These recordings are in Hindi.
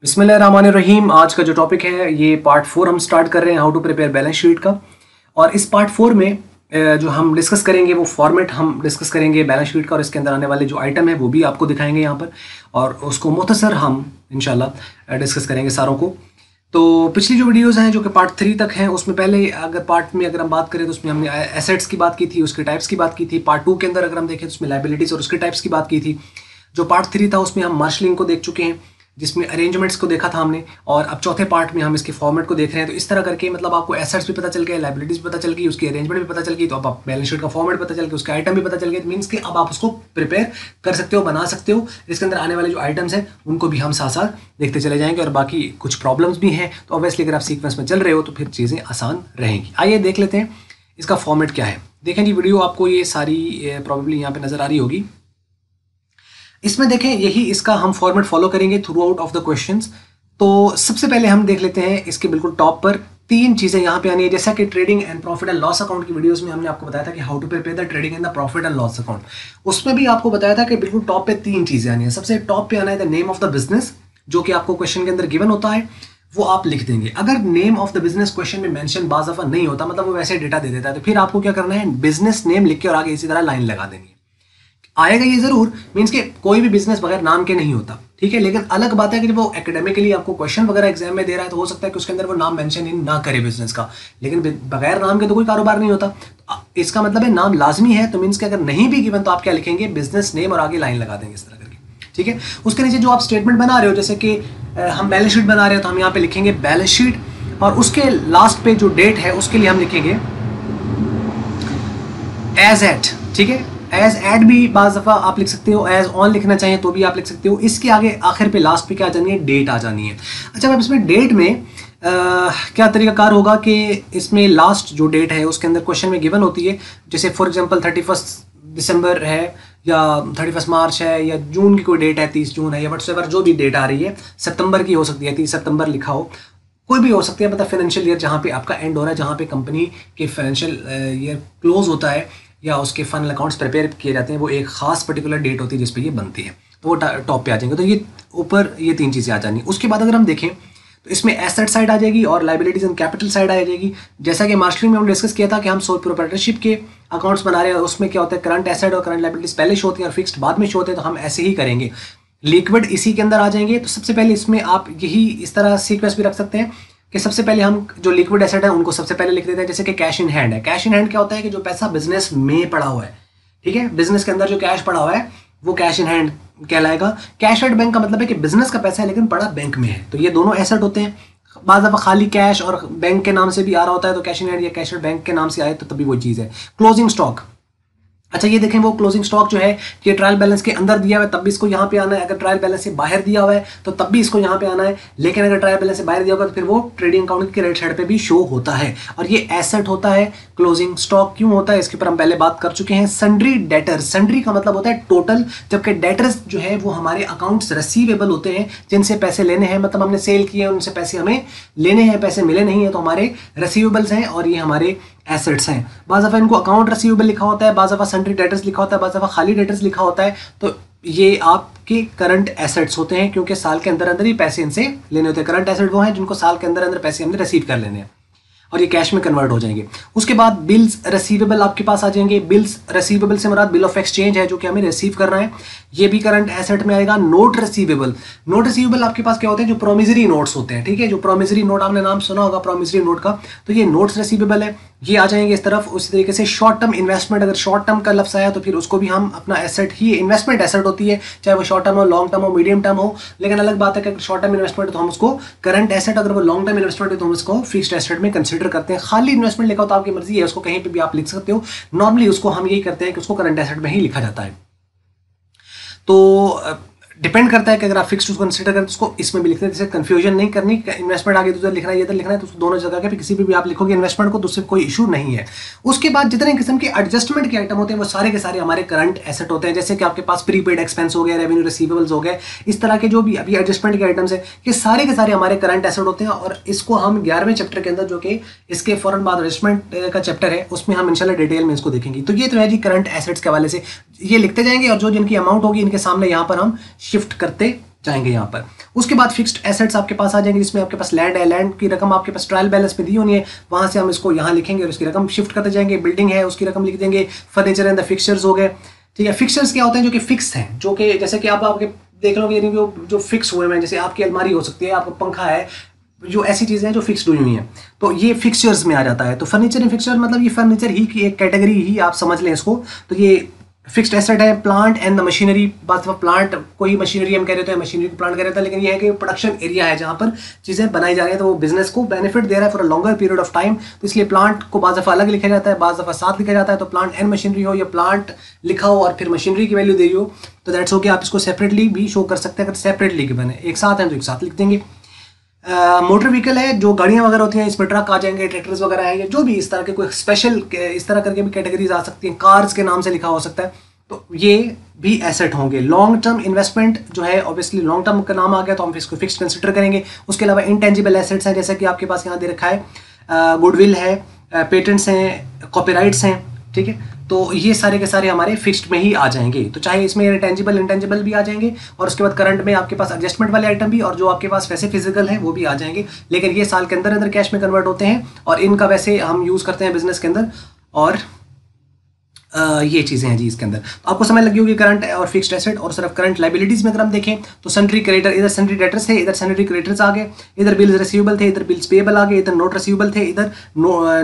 बिस्मिल्लाहिर्रहमानिर्रहीम। आज का जो टॉपिक है ये पार्ट 4 हम स्टार्ट कर रहे हैं, how to prepare balance sheet का। और इस पार्ट 4 में जो हम डिस्कस करेंगे वो फॉर्मेट हम डिस्कस करेंगे बैलेंस शीट का, और इसके अंदर आने वाले जो आइटम है वो भी आपको दिखाएंगे यहाँ पर, और उसको मुख्तसर हम इंशाल्लाह डिस्कस करेंगे सारों को। तो पिछली जो वीडियोस हैं जो कि पार्ट 3 तक हैं, उसमें पहले अगर हम बात करें तो उसमें हमने एसेट्स की बात की थी, उसके टाइप्स की बात की थी। पार्ट 2 के अंदर अगर हम देखें तो उसमें लायबिलिटीज़ और उसके टाइप्स की बात की थी। जो पार्ट 3 था उसमें हम मार्शलिंग को देख चुके हैं, जिसमें अरेंजमेंट्स को देखा था हमने, और अब चौथे पार्ट में हम इसके फॉर्मेट को देख रहे हैं। तो इस तरह करके मतलब आपको एसेट्स भी पता चल गए, लायबिलिटीज भी पता चल गई, उसकी अरेंजमेंट भी पता चल गई, तो अब आप बैलेंस शीट का फॉर्मेट पता चल गया, उसके आइटम भी पता चल गए। मीन्स कि अब आप उसको प्रिपेयर कर सकते हो, बना सकते हो। इसके अंदर आने वाले जो आइटम्स हैं उनको भी हम साथ साथ देखते चले जाएंगे, और बाकी कुछ प्रॉब्लम्स भी हैं, तो ऑब्वियसली अगर आप सीक्वेंस में चल रहे हो तो फिर चीज़ें आसान रहेंगी। आइए देख लेते हैं इसका फॉर्मेट क्या है। देखें जी, वीडियो आपको ये सारी प्रॉब्लली यहाँ पे नज़र आ रही होगी। इसमें देखें यही इसका हम फॉर्मेट फॉलो करेंगे through out of the questions. तो सबसे पहले हम देख लेते हैं इसके बिल्कुल टॉप पर 3 चीज़ें यहाँ पे आनी है। जैसा कि trading and profit and loss account की वीडियोस में हमने आपको बताया था कि how to prepare the trading and the profit and loss account, उसमें भी आपको बताया था कि बिल्कुल टॉप पे 3 चीज़ें आनी है। सबसे टॉप पे आना है the name of the business, जो कि आपको क्वेश्चन के अंदर गिवन होता है, वो आप लिख देंगे। अगर name of the business question में मेंशन बाज़ दफ़ा नहीं होता, मतलब वो वैसे डेटा दे देता है, तो फिर आपको क्या करना है, बिजनेस नेम लिख के और आगे इसी तरह लाइन लगा देंगे। आएगा ये जरूर, मीन्स के कोई भी बिजनेस बगैर नाम के नहीं होता, ठीक है। लेकिन अलग बात है कि जब वो एकेडमिकली आपको क्वेश्चन वगैरह एग्जाम में दे रहा है तो हो सकता है कि उसके अंदर वो नाम मेंशन ही ना करे बिजनेस का, लेकिन बगैर नाम के तो कोई कारोबार नहीं होता। इसका मतलब है नाम लाजमी है, तो मीन्स के अगर नहीं भी गिवन तो आप क्या लिखेंगे, बिजनेस नेम, और आगे लाइन लगा देंगे इस तरह करके, ठीक है। उसके नीचे जो आप स्टेटमेंट बना रहे हो, जैसे कि हम बैलेंस शीट बना रहे हो तो हम यहाँ पे लिखेंगे बैलेंस शीट, और उसके लास्ट पे जो डेट है उसके लिए हम लिखेंगे एज एट, ठीक है। एज एड भी बाज़ दफ़ा आप लिख सकते हो, एज ऑन लिखना चाहिए तो भी आप लिख सकते हो। इसके आगे आखिर पे लास्ट पे क्या आ जानी है, डेट आ जानी है। अच्छा, अब इसमें डेट में क्या तरीकाकार होगा कि इसमें लास्ट जो डेट है उसके अंदर क्वेश्चन में गिवन होती है, जैसे फॉर एग्जांपल 31 दिसंबर है, या 31 मार्च है, या जून की कोई डेट है, 30 जून है, या व्हाट्सएवर जो भी डेट आ रही है, सितंबर की हो सकती है, 30 सितंबर लिखा हो, कोई भी हो सकती है। मतलब फाइनेंशियल ईयर जहाँ पे आपका एंड हो रहा है, जहाँ पे कंपनी के फाइनेंशियल ईयर क्लोज होता है या उसके फंड अकाउंट्स प्रिपेयर किए जाते हैं, वो एक खास पर्टिकुलर डेट होती है जिस पे ये बनती है, तो वो टॉप पे आ जाएंगे। तो ये ऊपर ये 3 चीज़ें आ जानी। उसके बाद अगर हम देखें तो इसमें एसेट साइड आ जाएगी और लायबिलिटीज एंड कैपिटल साइड आ जाएगी। जैसा कि मार्शलिंग में हम डिस्कस किया था कि हम सोल प्रोप्राइटरशिप के अकाउंट्स बना रहे हैं, उसमें क्या होता है, करंट एसेट और करंट लायबिलिटीज पहले शो होती है और फिक्स्ड बाद में शो होते हैं, तो हम ऐसे ही करेंगे। लिक्विड इसी के अंदर आ जाएंगे। तो सबसे पहले इसमें आप यही इस तरह सीक्वेंस भी रख सकते हैं कि सबसे पहले हम जो लिक्विड एसेट है उनको सबसे पहले लिख देते हैं, जैसे कि कैश इन हैंड है। कैश इन हैंड क्या होता है कि जो पैसा बिजनेस में पड़ा हुआ है, ठीक है, बिजनेस के अंदर जो कैश पड़ा हुआ है वो कैश इन हैंड कहलाएगा। कैश एट बैंक का मतलब है कि बिजनेस का पैसा है लेकिन पड़ा बैंक में है, तो ये दोनों एसेट होते हैं। बाज़ दफ़ा खाली कैश और बैंक के नाम से भी आ रहा होता है, तो कैश इन हैंड या कैश एट बैंक के नाम से आए तो तभी वो चीज़ है। क्लोजिंग स्टॉक, अच्छा ये देखें, वो क्लोजिंग स्टॉक जो है कि ट्रायल बैलेंस के अंदर दिया हुआ है तब भी इसको यहाँ पे आना है, अगर ट्रायल बैलेंस से बाहर दिया हुआ है तो तब भी इसको यहाँ पे आना है, लेकिन अगर ट्रायल बैलेंस से बाहर दिया होगा तो फिर वो ट्रेडिंग अकाउंट के राइट साइड पे भी शो होता है, और ये एसेट होता है। क्लोजिंग स्टॉक क्यों होता है इसके ऊपर हम पहले बात कर चुके हैं। सन्ड्री डेटर्स, सन्ड्री का मतलब होता है टोटल, जबकि डेटर्स जो है वो हमारे अकाउंट्स रिसीवेबल होते हैं, जिनसे पैसे लेने हैं, मतलब हमने सेल किए हैं उनसे पैसे हमें लेने हैं, पैसे मिले नहीं है तो हमारे रिसीवेबल्स हैं और ये हमारे एसेट्स हैं। बाज़ दफ़ा इनको अकाउंट रिसीवेबल लिखा होता है, बाज़ दफ़ा सन्ड्री डेटर्स लिखा होता है, बाज़ दफ़ा खाली डेटर्स लिखा होता है, तो ये आपके करंट एसेट्स होते हैं, क्योंकि साल के अंदर अंदर ही पैसे इनसे लेने होते हैं। करंट एसेट वो हैं जिनको साल के अंदर अंदर पैसे हमने रिसीव कर लेने हैं और ये कैश में कन्वर्ट हो जाएंगे। उसके बाद बिल्स रिसीवेबल आपके पास आ जाएंगे। बिल्स रिसीवेबल से मुराद बिल ऑफ एक्सचेंज है जो कि हमें रिसीव करना है, ये भी करंट एसेट में आएगा। नोट रिसीवेबल, नोट रिसीवेबल आपके पास क्या होते हैं, जो प्रोमिसरी नोट्स होते हैं, ठीक है, जो प्रोमिसरी नोट आपने नाम सुना होगा प्रोमिसरी नोट का, तो ये नोट्स रिसीवेबल है, ये आ जाएंगे इस तरफ। उसी तरीके से शॉर्ट टर्म इन्वेस्टमेंट, अगर शॉर्ट टर्म का लफ्ज़ आया तो फिर उसको भी हम अपना एसेट ही, इन्वेस्टमेंट एसेट होती है, चाहे वो शॉर्ट टर्म हो, लॉन्ग टर्म हो, मीडियम टर्म हो, लेकिन अलग बात है कि अगर शॉर्ट टर्म इन्वेस्टमेंट है तो हम उसको करंट एसेट, अगर वो लॉन्ग टर्म इन्वेस्टमेंट है तो हम उसको फिक्स्ड एसेट में कंसिडर करते हैं। खाली इन्वेस्टमेंट लिखा हो तो आपकी मर्जी है, उसको कहीं पर भी आप लिख सकते हो। नॉर्मली उसको हम यही करते हैं कि उसको करंट एसेट में ही लिखा जाता है। तो डिपेंड करता है कि अगर आप फिक्स्ड उसको कंसीडर करें तो उसको इसमें भी लिखते हैं, जैसे कंफ्यूजन नहीं करनी, इन्वेस्टमेंट आगे उधर लिखना है इधर लिखना है, तो दोनों जगह के किसी भी आप लिखोगे इन्वेस्टमेंट को तो उससे कोई इशू नहीं है। उसके बाद जितने किस्म के एडजस्टमेंट के आइटम होते हैं वो सारे के सारे हमारे करंट एसेट होते हैं, जैसे कि आपके पास प्रीपेड एक्सपेंस हो गया, रेवेन्यू रिसीवेबल्स हो गए, इस तरह के जो भी अभी एडजस्टमेंट के आइटम्स है ये सारे के सारे हमारे करंट एसेट होते हैं। और इसको हम 11वें चैप्टर के अंदर, जो कि इसके फौरन बाद एडजस्टमेंट का चैप्टर है, उसमें हम इंशाल्लाह डिटेल में इसको देखेंगे। तो ये तो है जी करंट एसेट्स के हवाले से, ये लिखते जाएंगे और जो जिनकी अमाउंट होगी इनके सामने यहाँ पर हम शिफ्ट करते जाएंगे यहाँ पर। उसके बाद फिक्स्ड एसेट्स आपके पास आ जाएंगे, जिसमें आपके पास लैंड है, लैंड की रकम आपके पास ट्रायल बैलेंस पे दी होनी है, वहाँ से हम इसको यहाँ लिखेंगे और उसकी रकम शिफ्ट करते जाएंगे। बिल्डिंग है उसकी रकम लिख देंगे। फर्नीचर एंड द फिक्सचर्स हो गए, ठीक है। फिक्सचर्स क्या होते हैं, जो कि फिक्स हैं, जो कि जैसे कि आप आपके देख लोगे जो फिक्स हुए हैं, जैसे आपकी अलमारी हो सकती है, आपका पंखा है, जो ऐसी चीज़ें हैं जो फिक्स्ड हुई हुई हैं, तो ये फिक्सचर्स में आ जाता है। तो फर्नीचर एंड फिक्सचर मतलब ये फर्नीचर ही की एक कैटेगरी ही आप समझ लें इसको। तो ये फिक्स्ड एसेट है। प्लांट एंड द मशीनरी, बात प्लांट कोई मशीनरी हम कह रहे थे, मशीनरी को प्लांट कह रहे थे, लेकिन ये है कि प्रोडक्शन एरिया है जहाँ पर चीज़ें बनाई जा रही हैं, तो वो बिजनेस को बेनिफिट दे रहा है for a longer period of time, तो इसलिए प्लांट को बाज़ दफ़ा अलग लिखा जाता है, बाज़ दफ़ा साथ लिखा जाता है। तो प्लांट एंड मशीनरी हो या प्लांट लिखा हो और फिर मशीनरी की वैल्यू दे रही हो, तो दैट्स ओके। आप इसको सेपरेटली भी शो कर सकते हैं। अगर सेपरेटली के बने एक साथ हैं तो एक साथ लिख देंगे। मोटर व्हीकल है, जो गाड़ियाँ वगैरह होती हैं, इसमें ट्रक आ जाएंगे, ट्रैक्टर्स वगैरह आएंगे, जो भी इस तरह के कोई स्पेशल इस तरह करके भी कैटेगरीज आ सकती हैं। कार्स के नाम से लिखा हो सकता है, तो ये भी एसेट होंगे। लॉन्ग टर्म इन्वेस्टमेंट जो है, ऑब्वियसली लॉन्ग टर्म का नाम आ गया तो हम इसको फिक्स कंसिडर करेंगे। उसके अलावा इंटेंजिबल एसेट्स हैं, जैसे कि आपके पास यहाँ दे रखा है गुडविल है, पेटेंट्स हैं, कॉपीराइट्स हैं, ठीक है। तो ये सारे के सारे हमारे फिक्स्ड में ही आ जाएंगे। तो चाहे इसमें टेंजिबल इंटेंजिबल भी आ जाएंगे, और उसके बाद करंट में आपके पास एडजस्टमेंट वाले आइटम भी, और जो आपके पास वैसे फिजिकल है वो भी आ जाएंगे, लेकिन ये साल के अंदर अंदर कैश में कन्वर्ट होते हैं, और इनका वैसे हम यूज़ करते हैं बिजनेस के अंदर। और ये चीज़ें हैं जी इसके अंदर। तो आपको समझ लगी होगी करंट और फिक्स्ड एसेट। और सिर्फ करंट लाइबिलिटीज में अगर हम देखें तो सन्ड्री क्रेडिटर, इधर सन्ड्री डेटर्स थे, इधर सन्ड्री क्रेडिटर्स आ गए, इधर बिल्स रिसीवेबल थे, इधर बिल्स पेएबल आ गए, इधर नोट रिसीवेबल थे, इधर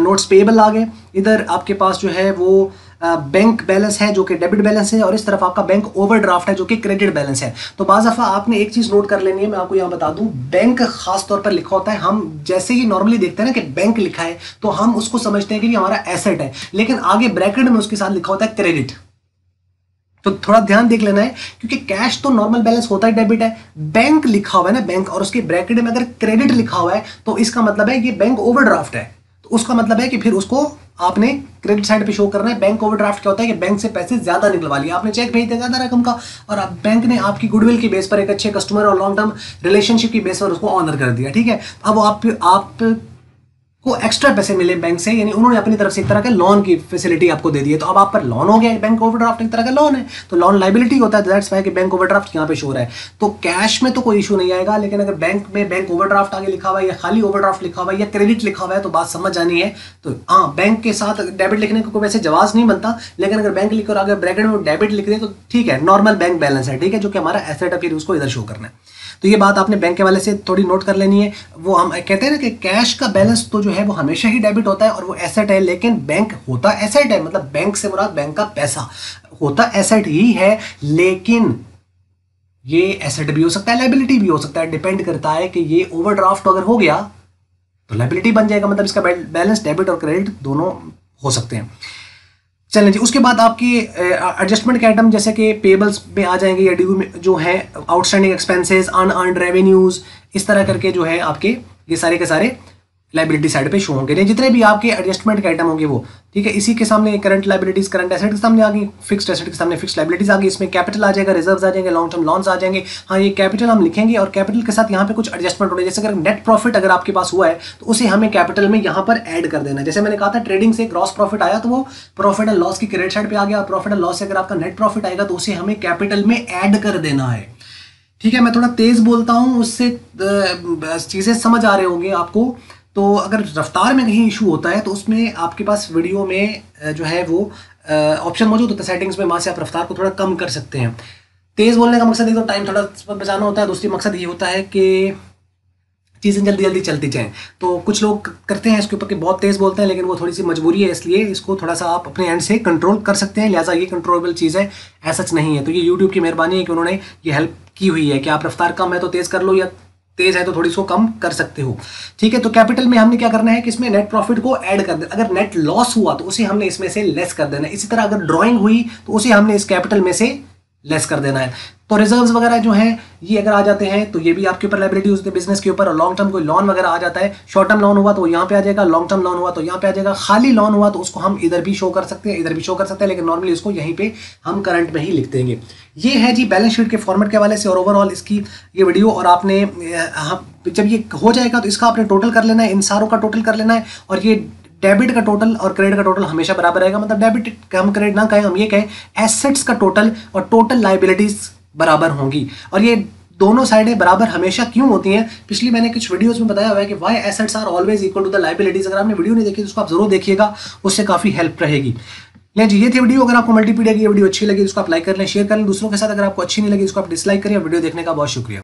नोट्स पेएबल आ गए, इधर आपके पास जो है वो बैंक बैलेंस है जो कि डेबिट बैलेंस है, और इस तरफ आपका बैंक ओवरड्राफ्ट है जो कि क्रेडिट बैलेंस है। तो बाज़ दफ़ा आपने एक चीज़ नोट कर लेनी है, मैं आपको यहाँ बता दूं, बैंक खास तौर पर लिखा होता है, हम जैसे ही नॉर्मली देखते हैं ना कि बैंक लिखा है तो हम उसको समझते हैं कि ये हमारा एसेट है, लेकिन आगे ब्रैकेट में उसके साथ लिखा होता है क्रेडिट। तो थोड़ा ध्यान देख लेना है, क्योंकि कैश तो नॉर्मल बैलेंस होता है, डेबिट है, बैंक लिखा हुआ है ना बैंक, और उसके ब्रैकेट में अगर क्रेडिट लिखा हुआ है तो इसका मतलब है ये बैंक ओवरड्राफ्ट है। तो उसका मतलब है कि फिर उसको आपने क्रेडिट साइड पे शो करना है। बैंक ओवरड्राफ्ट क्या होता है कि बैंक से पैसे ज्यादा निकलवा लिए, आपने चेक भेज दिया ज्यादा रकम का, और अब बैंक ने आपकी गुडविल की बेस पर, एक अच्छे कस्टमर और लॉन्ग टर्म रिलेशनशिप की बेस पर उसको ऑनर कर दिया, ठीक है। अब आप को एक्स्ट्रा पैसे मिले बैंक से, यानी उन्होंने अपनी तरफ से एक तरह के लोन की फैसिलिटी आपको दे दी है, तो अब आप पर लोन हो गया। बैंक ओवरड्राफ्ट एक तरह का लोन है, तो लोन लाइबिलिटी होता है, दैट्स व्हाई कि बैंक ओवरड्राफ्ट यहाँ पे शो रहा है। तो कैश में तो कोई इशू नहीं आएगा, लेकिन अगर बैंक में बैंक ओवरड्राफ्ट आगे लिखा हुआ है, या खाली ओवरड्राफ्ट लिखा हुआ है, या क्रेडिट लिखा हुआ है, तो बात समझ जानी है। तो हाँ, बैंक के साथ डेबिट लिखने को वैसे जवाब नहीं बनता, लेकिन अगर बैंक लिख और आगे ब्रैकेट में डेबिट लिख दे तो ठीक है, नॉर्मल बैंक बैलेंस है, ठीक है, जो कि हमारा एसेट है, फिर उसको इधर शो करना है। तो ये बात आपने बैंक के वाले से थोड़ी नोट कर लेनी है। वो हम कहते हैं ना कि कैश का बैलेंस तो जो है वो हमेशा ही डेबिट होता है और वो एसेट है, लेकिन बैंक होता एसेट है, मतलब बैंक से मुराद बैंक का पैसा होता एसेट ही है, लेकिन ये एसेट भी हो सकता है, लाइबिलिटी भी हो सकता है, डिपेंड करता है कि ये ओवरड्राफ्ट अगर हो गया तो लाइबिलिटी बन जाएगा, मतलब इसका बैलेंस डेबिट और क्रेडिट दोनों हो सकते हैं। चलें जी, उसके बाद आपकी एडजस्टमेंट के आइटम जैसे कि पेबल्स में आ जाएंगे, या ड्यू में जो है आउटस्टैंडिंग एक्सपेंसेस, अनअर्न्ड रेवेन्यूज, इस तरह करके जो है आपके ये सारे के सारे लाइबिलिटी साइड पे शो होंगे। जितने भी आपके एडजस्टमेंट के आइटम होंगे वो, ठीक है। इसी के सामने करंट लाइबिलिटीज करंट एसेट के सामने आ गई, फिक्स्ड एसेट के सामने फिक्स्ड लाइबिलिटीज आ गई, इसमें कैपिटल आ जाएगा, रिजर्व्स आ जाएंगे, लॉन्ग टर्म लॉन्स आ जाएंगे। हाँ, ये कैपिटल हम लिखेंगे और कैपिटल के साथ यहाँ पे कुछ एडजस्टमेंट होने, जैसे अगर नेट प्रॉफिट अगर आपके पास हुआ है तो उसे हमें कैपिटल में यहाँ पर ऐड कर देना है। जैसे मैंने कहा था ट्रेडिंग से ग्रॉस प्रॉफिट आया तो वो प्रॉफिट एंड लॉस की क्रेडिट साइड पे आ गया, और प्रॉफिट एंड लॉस से अगर आपका नेट प्रॉफिट आएगा तो उसे हमें कैपिटल में ऐड कर देना है, ठीक है। मैं थोड़ा तेज बोलता हूँ, उससे चीज़ें समझ आ रहे होंगे आपको। तो अगर रफ्तार में कहीं इशू होता है तो उसमें आपके पास वीडियो में जो है वो ऑप्शन मौजूद होता है सेटिंग्स में, वहाँ से आप रफ्तार को थोड़ा कम कर सकते हैं। तेज़ बोलने का मकसद एक तो टाइम थोड़ा बचाना होता है, दूसरी मकसद ये होता है कि चीज़ें जल्दी जल्दी चलती जाएँ। तो कुछ लोग करते हैं इसके ऊपर कि बहुत तेज़ बोलते हैं, लेकिन वो थोड़ी सी मजबूरी है, इसलिए इसको थोड़ा सा आप अपने एंड से कंट्रोल कर सकते हैं, लिहाजा ये कंट्रोलेबल चीज़ है, ऐसा नहीं है। तो ये यूट्यूब की मेहरबानी है कि उन्होंने ये हेल्प की हुई है कि आप रफ्तार कम है तो तेज़ कर लो, या तेज है तो थोड़ी इसको कम कर सकते हो, ठीक है। तो कैपिटल में हमने क्या करना है कि इसमें नेट प्रॉफिट को ऐड कर देना, अगर नेट लॉस हुआ तो उसे हमने इसमें से लेस कर देना है। इसी तरह अगर ड्राइंग हुई तो उसे हमने इस कैपिटल में से लेस कर देना है। तो रिजर्व्स वगैरह जो हैं ये अगर आ जाते हैं तो ये भी आपके ऊपर लायबिलिटी होती है बिजनेस के ऊपर, और लॉन्ग टर्म कोई लोन वगैरह आ जाता है, शॉर्ट टर्म लोन हुआ तो यहाँ पे आ जाएगा, लॉन्ग टर्म लोन हुआ तो यहाँ पे आ जाएगा, खाली लोन हुआ तो उसको हम इधर भी शो कर सकते हैं, इधर भी शो कर सकते हैं, लेकिन नॉर्मली उसको यहीं पे हम करंट में ही लिख देंगे। ये है जी बैलेंस शीट के फॉर्मेट के हवाले से और ओवरऑल इसकी ये वीडियो। और आपने जब ये हो जाएगा तो इसका आपने टोटल कर लेना है, इन सारों का टोटल कर लेना है, और ये डेबिट का टोटल और क्रेडिट का टोटल हमेशा बराबर रहेगा, मतलब डेबिट हम क्रेडिट ना कहें, हम ये कहें एसेट्स का टोटल और टोटल लाइबिलिटीज बराबर होंगी। और ये दोनों साइडें बराबर हमेशा क्यों होती हैं, पिछली मैंने कुछ वीडियोस में बताया हुआ है कि why assets are always equal to the liabilities. अगर आपने वीडियो नहीं देखी तो उसको आप जरूर देखिएगा, उससे काफ़ी हेल्प रहेगी। ले जी, ये थी वीडियो। अगर आपको मल्टीपीडिया की वीडियो अच्छी लगी तो उसको आप लाइक कर लें, शेयर कर लें दूसरों के साथ। अगर आपको अच्छी नहीं लगी उसको आप डिसलाइक करें। वीडियो देखने का बहुत शुक्रिया।